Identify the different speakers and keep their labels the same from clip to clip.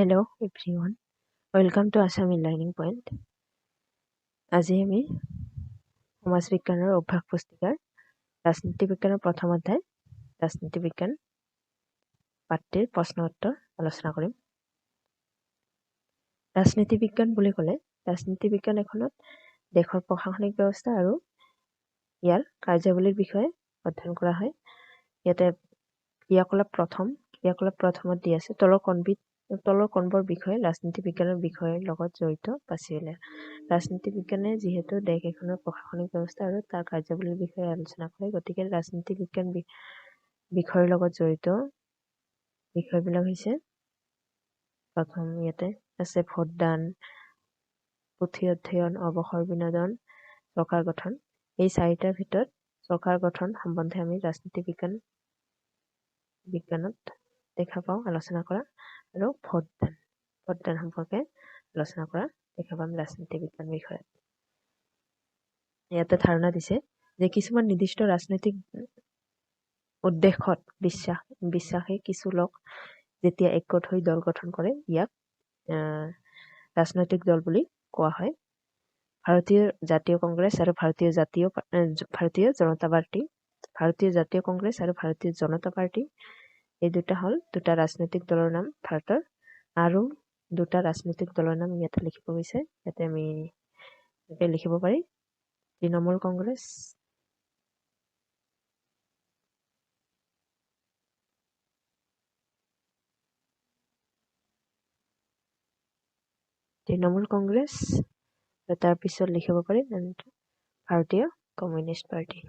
Speaker 1: Hello everyone, welcome to Assam Learning Point. আজি আমি সমাজ বিজ্ঞানৰ অভ্যাস পুস্তিকাৰ ৰাজনীতি বিজ্ঞানৰ প্ৰথম অধ্যায় ৰাজনীতি বিজ্ঞান পাঠটিৰ প্ৰশ্ন উত্তৰ আলোচনা কৰিম। ৰাজনীতি বিজ্ঞান বুলি ক'লে ৰাজনীতি বিজ্ঞান এখনত দেশৰ প্ৰশাসনিক ব্যৱস্থা আৰু ইয়াৰ কাৰ্যাৱলীৰ বিষয়ে অধ্যয়ন কৰা হয়। ইয়াতে ক্ৰিয়াকলাপ প্ৰথমত দি আছে তলৰ কোনবোৰ বিষয়ে ৰাজনীতি বিজ্ঞানৰ বিষয়ৰ লগত জড়িত বাছি উলিয়া। ৰাজনীতি বিজ্ঞানে যিহেতু দেশ এখনৰ প্ৰশাসনিক ব্যৱস্থা আৰু তাৰ কাৰ্যাৱলীৰ বিষয়ে আলোচনা কৰে, গতিকে ৰাজনীতি বিজ্ঞান বিষয়ৰ লগত জড়িত বিষয়বিলাক হৈছে প্ৰথম ইয়াতে আছে ভোটদান, পুথি অধ্যয়ন, অৱসৰ বিনোদন, চৰকাৰ গঠন। এই চাৰিটাৰ ভিতৰত চৰকাৰ গঠন সম্বন্ধে আমি ৰাজনীতি বিজ্ঞানত দেখা পাওঁ আলোচনা কৰা, আৰু ভোটদান সম্পৰ্কে আলোচনা কৰা দেখা পাম ৰাজনীতি বিজ্ঞান বিষয়ত। ইয়াতে ধাৰণা দিছে যে কিছুমান নিৰ্দিষ্ট ৰাজনৈতিক উদ্দেশ্যত বিশ্বাসী কিছু লোক যেতিয়া একগোট হৈ দল গঠন কৰে, ইয়াক ৰাজনৈতিক দল বুলি কোৱা হয়। ভাৰতীয় জাতীয় কংগ্ৰেছ আৰু ভাৰতীয় জাতীয় কংগ্ৰেছ আৰু ভাৰতীয় জনতা পাৰ্টি এই দুটা হ'ল দুটা ৰাজনৈতিক দলৰ নাম ভাৰতৰ, আৰু দুটা ৰাজনৈতিক দলৰ নাম ইয়াতে লিখিব গৈছে। ইয়াতে আমি লিখিব পাৰি তৃণমূল কংগ্ৰেছ আৰু তাৰপিছত লিখিব পাৰি ভাৰতীয় কমিউনিষ্ট পাৰ্টি।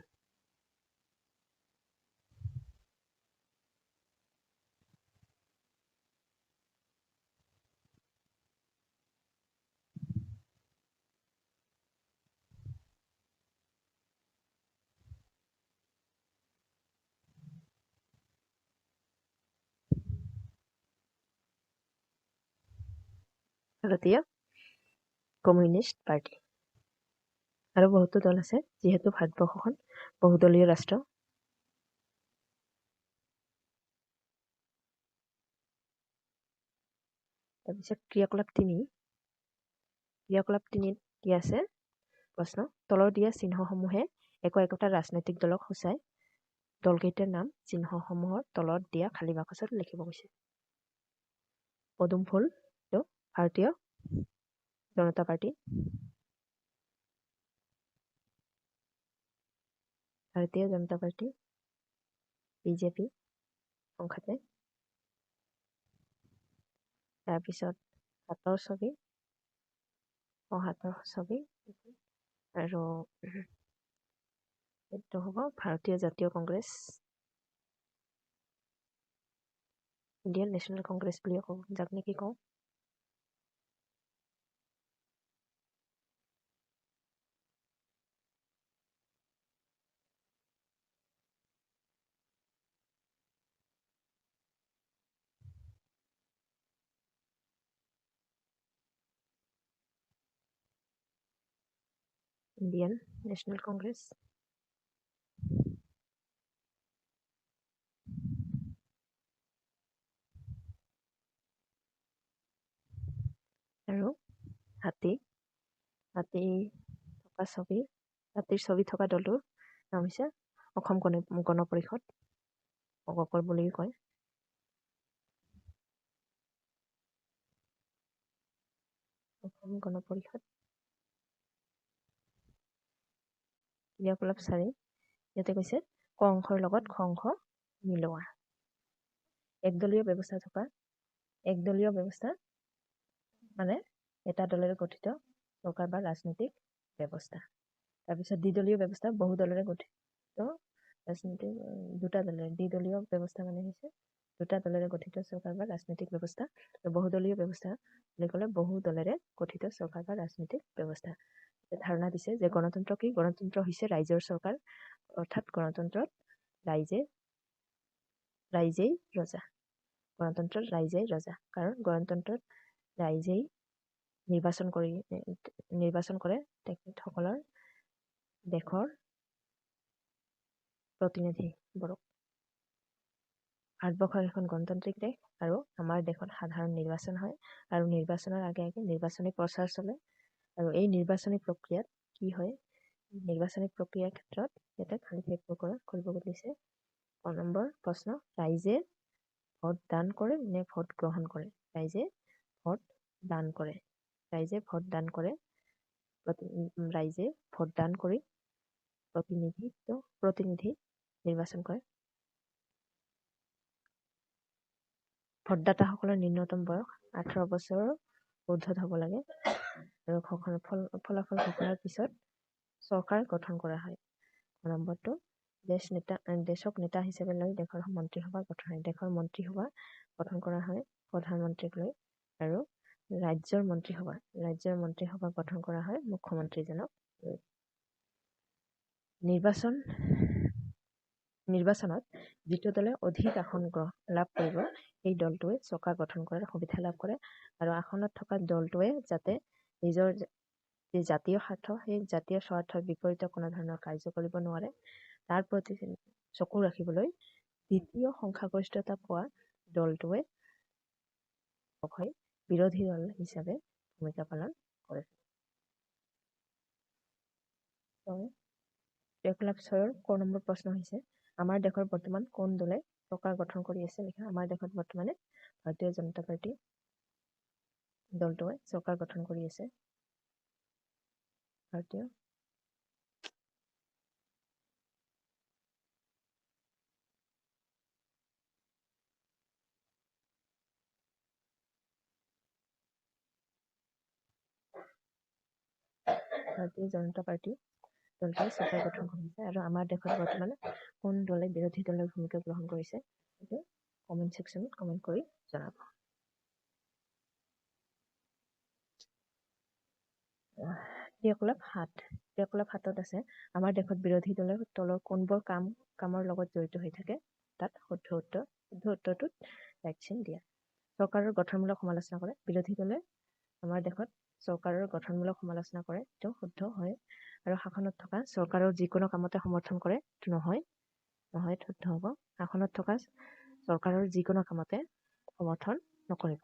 Speaker 1: ভাৰতীয় কমিউনিষ্ট পাৰ্টি। আৰু বহুতো দল আছে, যিহেতু ভাৰতবৰ্ষখন বহুদলীয় ৰাষ্ট্ৰ। তাৰপিছত ক্ৰিয়াকলাপ তিনিত কি আছে প্ৰশ্ন, তলৰ দিয়া চিহ্নসমূহে একোটা ৰাজনৈতিক দলক সূচায়। দলকেইটাৰ নাম চিহ্নসমূহৰ তলত দিয়া খালী বাকচত লিখিব গৈছে। পদুম ফুল ভাৰতীয় জনতা পাৰ্টি, বিজেপি সংখ্যাতে। তাৰপিছত হাতৰ ছবি আৰু এইটো হ'ব ভাৰতীয় জাতীয় কংগ্ৰেছ, ইণ্ডিয়ান নেশ্যনেল কংগ্ৰেছ বুলি কওঁ, যাক নেকি কওঁ। Indian national Congress. আৰু হাতীৰ ছবি থকা দলটোৰ নাম হৈছে অসম গণ পৰিষদ, অগপৰ বুলি কয়। অসম গণ পৰিষদ। ক্ৰিয়াকলাপ 4 ইয়াতে কৈছে ক অংশৰ লগত খ অংশ মিলোৱা। একদলীয় ব্যৱস্থা মানে এটা দলেৰে গঠিত চৰকাৰ বা ৰাজনৈতিক ব্যৱস্থা। তাৰপিছত দ্বিদলীয় ব্যৱস্থা বহুদলেৰে গঠিত ৰাজনৈতিক দুটা দলেৰে। দ্বিদলীয় ব্যৱস্থা মানে হৈছে দুটা দলেৰে গঠিত চৰকাৰ বা ৰাজনৈতিক ব্যৱস্থা। বহুদলীয় ব্যৱস্থা বুলি ক'লে বহু দলেৰে গঠিত চৰকাৰ বা ৰাজনৈতিক ব্যৱস্থা। ধাৰণা দিছে যে গণতন্ত্ৰ কি? গণতন্ত্ৰ হৈছে ৰাইজৰ চৰকাৰ, অৰ্থাৎ গণতন্ত্ৰত ৰাইজেই ৰজা। কাৰণ গণতন্ত্ৰত ৰাইজেই নিৰ্বাচন কৰে তেখেতসকলৰ দেশৰ প্ৰতিনিধিবোৰক। ভাৰতবৰ্ষ এখন গণতান্ত্ৰিক দেশ আৰু আমাৰ দেশত সাধাৰণ নিৰ্বাচন হয় আৰু নিৰ্বাচনৰ আগে আগে নিৰ্বাচনী প্ৰচাৰ চলে আৰু এই নিৰ্বাচনী প্ৰক্ৰিয়াত কি হয় নিৰ্বাচনী প্ৰক্ৰিয়াৰ ক্ষেত্ৰত ইয়াতে খালী ঠাই পূৰণ কৰিব দিছে 1 নম্বৰ প্ৰশ্ন ৰাইজে ভোট দান কৰে নে ভোট গ্ৰহণ কৰে ৰাইজে ভোট দান কৰে ৰাইজে ভোট দান কৰে ৰাইজে ভোট দান কৰি প্ৰতিনিধি নিৰ্বাচন কৰে ভোটদাতাসকলৰ ন্যূনতম বয়স 18 বছৰৰ ঊৰ্ধ্বত হ'ব লাগে আৰু ফলাফল ঘোষণাৰ পিছত চৰকাৰ গঠন কৰা হয় নম্বৰটো দেশক নেতা হিচাপে লৈ দেশৰ মন্ত্ৰীসভা গঠন হয় দেশৰ মন্ত্ৰীসভা গঠন কৰা হয় প্ৰধানমন্ত্ৰীক লৈ আৰু ৰাজ্যৰ মন্ত্ৰীসভা গঠন কৰা হয় মুখ্যমন্ত্ৰীজনক লৈ নিৰ্বাচনত যিটো দলে অধিক আসন লাভ কৰিব সেই দলটোৱে চৰকাৰ গঠন কৰাৰ সুবিধা লাভ কৰে আৰু আসনত থকা দলটোৱে যাতে নিজৰ যি জাতীয় স্বাৰ্থ সেই জাতীয় স্বাৰ্থৰ বিপৰীতে কোনো ধৰণৰ কাৰ্য কৰিব নোৱাৰে তাৰ প্ৰতি চকু ৰাখিবলৈ দ্বিতীয় সংখ্যাগৰিষ্ঠতা পোৱা দলটোৱে বিৰোধী দল হিচাপে ভূমিকা পালন কৰে ক্ৰিয়াকলাপ 6 ক নম্বৰ প্ৰশ্ন হৈছে আমাৰ দেশৰ বৰ্তমান কোন দলে চৰকাৰ গঠন কৰি আছে লিখা আমাৰ দেশত বৰ্তমানে ভাৰতীয় জনতা পাৰ্টি দলটোৱে চৰকাৰ গঠন কৰি আছে ভাৰতীয় জনতা পাৰ্টি দলটোৱে চৰকাৰ গঠন কৰিছে আৰু আমাৰ দেশত বৰ্তমানে কোন দলে বিৰোধী দলৰ ভূমিকা গ্ৰহণ কৰিছে সেইটো কমেণ্ট ছেকশ্যনত কমেণ্ট কৰি জনাব ক্ৰিয়াকলাপ 7ত আছে আমাৰ দেশত বিৰোধী দলৰ তলৰ কোনবোৰ কামৰ লগত জড়িত হৈ থাকে তাত শুদ্ধ উত্তৰটোত ৰাইট চিন দিয়া চৰকাৰৰ গঠনমূলক সমালোচনা কৰে বিৰোধী দলে আমাৰ দেশত চৰকাৰৰ গঠনমূলক সমালোচনা কৰে এইটো শুদ্ধ হয় আৰু শাসনত থকা চৰকাৰৰ যিকোনো কামতে সমৰ্থন কৰে নহয় শুদ্ধ হ'ব শাসনত থকা চৰকাৰৰ যিকোনো কামতে সমৰ্থন নকৰিব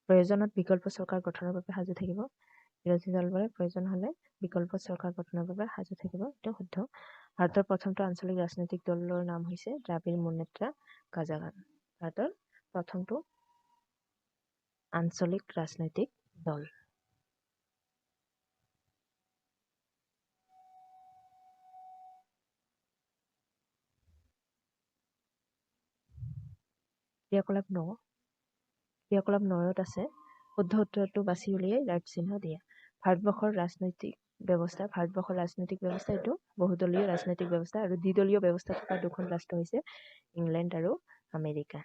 Speaker 1: প্ৰয়োজনত বিকল্প চৰকাৰ গঠনৰ বাবে সাজু থাকিব বিৰোধী দলবোৰে প্ৰয়োজন হ'লে বিকল্প চৰকাৰ গঠনৰ বাবে সাজু থাকিব এইটো শুদ্ধ ভাৰতৰ প্ৰথমটো আঞ্চলিক ৰাজনৈতিক দলৰ নাম হৈছে দ্ৰাবিড় মুন্নেত্ৰা কাঝাগম ভাৰতৰ প্ৰথমটো আঞ্চলিক ৰাজনৈতিক দল ক্ৰিয়াকলাপ 9ত আছে শুদ্ধ উত্তৰটো বাছি উলিয়াই ৰাইট চিহ্ন দিয়া ভাৰতবৰ্ষৰ ৰাজনৈতিক ব্যৱস্থা এইটো বহুদলীয় ৰাজনৈতিক ব্যৱস্থা আৰু দ্বিদলীয় ব্যৱস্থা থকা দুখন ৰাষ্ট্ৰ হৈছে ইংলেণ্ড আৰু আমেৰিকা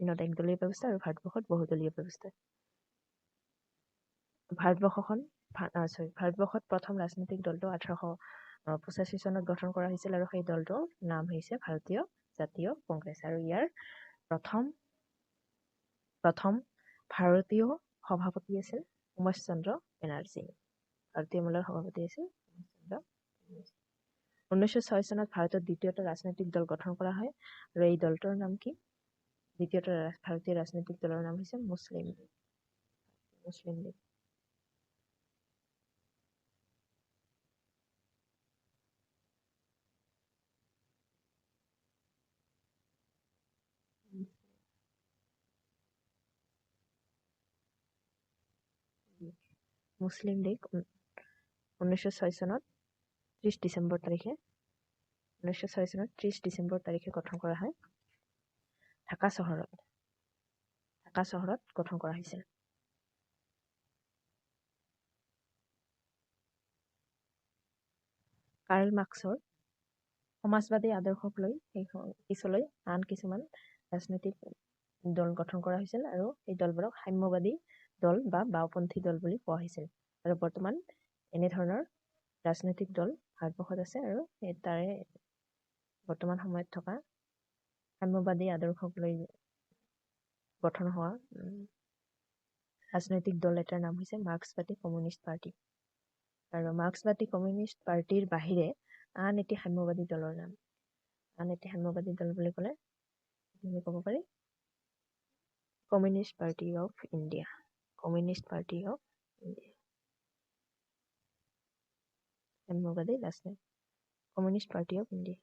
Speaker 1: চীনত একদলীয় ব্যৱস্থা আৰু ভাৰতবৰ্ষত বহুদলীয় ব্যৱস্থা ভাৰতবৰ্ষত প্ৰথম ৰাজনৈতিক দলটো 1885 চনত গঠন কৰা হৈছিল আৰু সেই দলটোৰ নাম হৈছে ভাৰতীয় জাতীয় কংগ্ৰেছ আৰু ইয়াৰ প্ৰথম ভাৰতীয় সভাপতি আছিল উমেশ চন্দ্ৰ বেনাৰ্জী ভাৰতীয় মূলৰ সভাপতি আছিল 1906 চনত ভাৰতত দ্বিতীয়টা ৰাজনৈতিক দল গঠন কৰা হয় আৰু এই দলটোৰ নাম কি দ্বিতীয়টা ভাৰতীয় ৰাজনৈতিক দলৰ নাম হৈছে মুছলিম লীগ মুছলিম লীগ 1906 চনত 30 ডিচেম্বৰ তাৰিখে গঠন কৰা হয় ঢাকা চহৰত গঠন কৰা হৈছিল কাৰ্ল মাৰ্ক্সৰ সমাজবাদী আদৰ্শক লৈ পিছলৈ আন কিছুমান ৰাজনৈতিক দল গঠন কৰা হৈছিল আৰু এই দলবোৰক সাম্যবাদী দল বা বাওঁপন্থী দল বুলি কোৱা হৈছিল আৰু বৰ্তমান এনেধৰণৰ ৰাজনৈতিক দল ভাৰতবৰ্ষত আছে আৰু তাৰে বৰ্তমান সময়ত থকা সাম্যবাদী আদৰ্শক লৈ গঠন হোৱা ৰাজনৈতিক দল এটাৰ নাম হৈছে মাৰ্ক্সবাদী কমিউনিষ্ট পাৰ্টি আৰু মাৰ্ক্সবাদী কমিউনিষ্ট পাৰ্টিৰ বাহিৰে আন এটি সাম্যবাদী দলৰ নাম আন এটি সাম্যবাদী দল বুলি ক'লে ক'ব পাৰি communist party of India. Communist party of India. Mahatma last name communist party of India.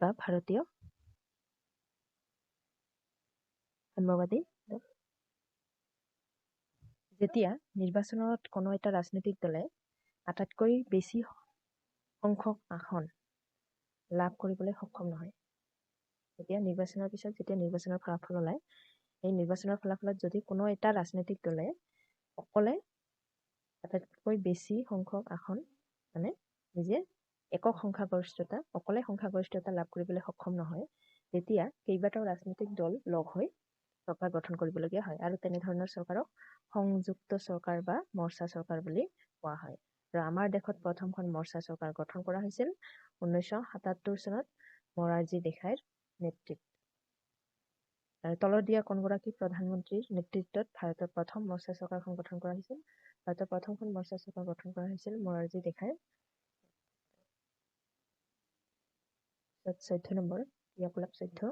Speaker 1: বা ভাৰতীয় সাম্যবাদী দল। যেতিয়া নিৰ্বাচনত কোনো এটা ৰাজনৈতিক দলে আটাইতকৈ বেছি সংখ্যক আসন লাভ কৰিবলৈ সক্ষম নহয়, তেতিয়া নিৰ্বাচনৰ পিছত যেতিয়া নিৰ্বাচনৰ ফলাফল ওলায়, এই নিৰ্বাচনৰ ফলাফলত যদি কোনো এটা ৰাজনৈতিক দলে অকলে আটাইতকৈ বেছি সংখ্যক আসন মানে নিজে একক সংখ্যাগৰিষ্ঠতা অকলে সংখ্যাগৰিষ্ঠতা লাভ কৰিবলৈ সক্ষম নহয়, তেতিয়া কেইবাটাও ৰাজনৈতিক দল লগ হৈ চৰকাৰ গঠন কৰিবলগীয়া হয় আৰু তেনেধৰণৰ চৰকাৰক সংযুক্ত চৰকাৰ বা মৰ্চা চৰকাৰ বুলি কোৱা হয়। আৰু আমাৰ দেশত প্ৰথমখন মৰ্চা চৰকাৰ গঠন কৰা হৈছিল 1977 চনত মৰাৰজী দেশাইৰ নেতৃত্বত। আৰু তলত দিয়া কোনগৰাকী প্ৰধানমন্ত্ৰীৰ নেতৃত্বত ভাৰতৰ প্ৰথম মৰ্চা চৰকাৰখন গঠন কৰা হৈছিল? ভাৰতৰ প্ৰথমখন মৰ্চা চৰকাৰ গঠন কৰা হৈছিল মৰাৰজী দেশাইৰ। 14 নম্বৰ ক্ৰিয়াকলাপ 14।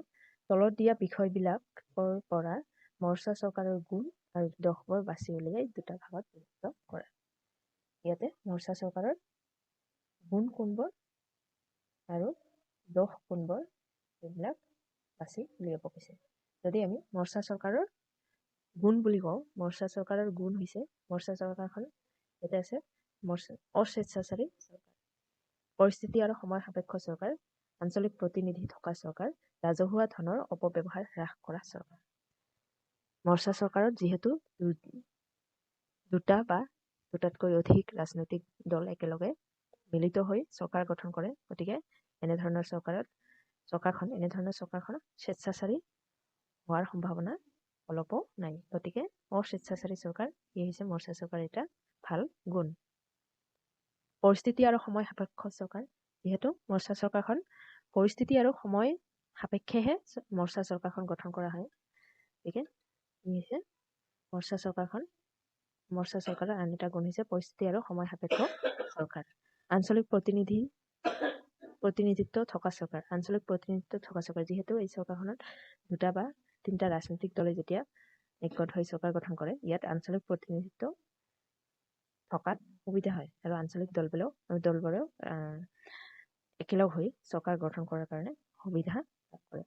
Speaker 1: তলত দিয়া বিষয়বিলাকৰ পৰা মৰ্চা চৰকাৰৰ গুণ আৰু দোষবোৰ বাছি উলিয়াই দুটা ভাগত বিভক্ত কৰা। ইয়াতে মৰ্চা চৰকাৰৰ গুণ কোনবোৰ আৰু দোষ কোনবোৰ এইবিলাক বাছি উলিয়াব কৈছে। যদি আমি মৰ্চা চৰকাৰৰ গুণ বুলি কওঁ, মৰ্চা চৰকাৰৰ গুণ হৈছে মৰ্চা চৰকাৰখন ইয়াতে আছে অস্বেচ্ছাচাৰী চৰকাৰ, পৰিস্থিতি আৰু সময় সাপেক্ষ চৰকাৰ, আঞ্চলিক প্ৰতিনিধি থকা চৰকাৰ, ৰাজহুৱা ধনৰ অপব্যৱহাৰ হ্ৰাস কৰা চৰকাৰ। মৰ্চা চৰকাৰত যিহেতু দুটা বা দুটাতকৈ অধিক ৰাজনৈতিক দল একেলগে মিলিত হৈ চৰকাৰ গঠন কৰে, গতিকে এনেধৰণৰ চৰকাৰখন স্বেচ্ছাচাৰী হোৱাৰ সম্ভাৱনা অলপো নাই। গতিকে অস্বেচ্ছাচাৰী চৰকাৰ ই হৈছে মৰ্চা চৰকাৰ এটা ভাল গুণ। পৰিস্থিতি আৰু সময় সাপেক্ষ চৰকাৰ, যিহেতু মৰ্চা চৰকাৰখন পৰিস্থিতি আৰু সময় সাপেক্ষেহে মৰ্চা চৰকাৰখন গঠন কৰা হয়, গতিকে ই হৈছে মৰ্চা চৰকাৰৰ আন এটা গুণ হৈছে পৰিস্থিতি আৰু সময় সাপেক্ষ চৰকাৰ। আঞ্চলিক প্ৰতিনিধিত্ব থকা চৰকাৰ, আঞ্চলিক প্ৰতিনিধিত্ব থকা চৰকাৰ, যিহেতু এই চৰকাৰখনত দুটা বা তিনিটা ৰাজনৈতিক দলে যেতিয়া একগোট হৈ চৰকাৰ গঠন কৰে, ইয়াত আঞ্চলিক প্ৰতিনিধিত্ব থকাত সুবিধা হয় আৰু আঞ্চলিক দলবোৰেও একেলগ হৈ চৰকাৰ গঠন কৰাৰ কাৰণে সুবিধা লাভ কৰে।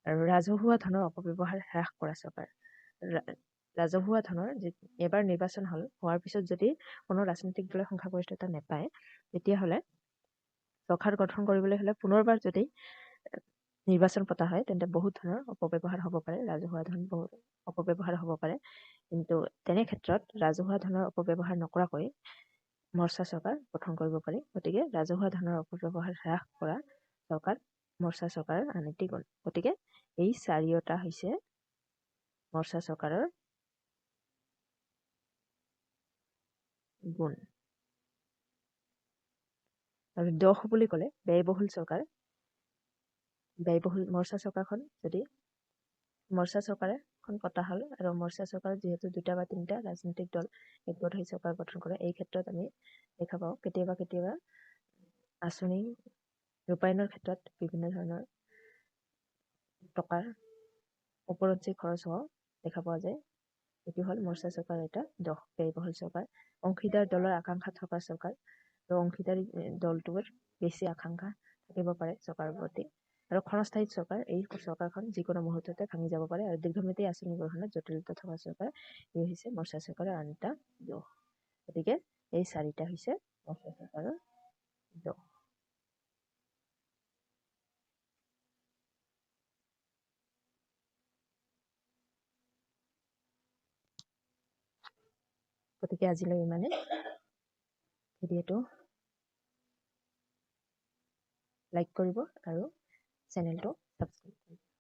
Speaker 1: আৰু ৰাজহুৱা ধনৰ অপব্যৱহাৰ হ্ৰাস কৰা চৰকাৰ, ৰাজহুৱা ধনৰ এবাৰ নিৰ্বাচন হোৱাৰ পিছত যদি কোনো ৰাজনৈতিক দলে সংখ্যাগৰিষ্ঠতা নাপায়, তেতিয়াহ'লে চৰকাৰ গঠন কৰিবলৈ হ'লে পুনৰবাৰ যদি নিৰ্বাচন পতা হয়, তেন্তে বহুত ধৰণৰ অপব্যৱহাৰ হ'ব পাৰে, ৰাজহুৱা ধন বহুত অপব্যৱহাৰ হ'ব পাৰে। কিন্তু তেনে ক্ষেত্ৰত ৰাজহুৱা ধনৰ অপব্যৱহাৰ নকৰাকৈ মৰ্চা চৰকাৰ গঠন কৰিব পাৰি। গতিকে ৰাজহুৱা ধনৰ অপব্যৱহাৰ হ্ৰাস কৰা চৰকাৰ মৰ্চা চৰকাৰৰ আন এটি গুণ। গতিকে এই চাৰিওটা হৈছে মৰ্চা চৰকাৰৰ গুণ। আৰু দোষ বুলি ক'লে ব্যয়বহুল চৰকাৰ। মৰ্চা চৰকাৰখন পতা হ'ল আৰু মৰ্চা চৰকাৰত যিহেতু দুটা বা তিনিটা ৰাজনৈতিক দল একগোট হৈ চৰকাৰ গঠন কৰে, এই ক্ষেত্ৰত আমি দেখা পাওঁ কেতিয়াবা আঁচনি ৰূপায়ণৰ ক্ষেত্ৰত বিভিন্ন ধৰণৰ টকাৰ ওপৰঞ্চি খৰচ হোৱা দেখা পোৱা যায়। এইটো হ'ল মৰ্চা চৰকাৰৰ এটা দোষ, ব্যয়বহুল চৰকাৰ। অংশীদাৰ দলৰ আকাংক্ষা থকা চৰকাৰ, আৰু অংশীদাৰী দলটোৰ বেছি আকাংক্ষা থাকিব পাৰে চৰকাৰৰ প্ৰতি। আৰু ক্ষণস্থায়ী চৰকাৰ, এই চৰকাৰখন যিকোনো মুহূৰ্ততে ভাঙি যাব পাৰে আৰু দীৰ্ঘম্যাদী আঁচনি গ্ৰহণত জটিলতা থকা চৰকাৰ, ই হৈছে মৰ্চা চৰকাৰৰ আন এটা দোষ। গতিকে এই চাৰিটা হৈছে মৰ্চা চৰকাৰৰ দোষ। গতিকে আজিলৈ ইমানে। ভিডিঅ'টো লাইক কৰিব আৰু চেনেলটো ছাবস্ক্ৰাইব কৰিব।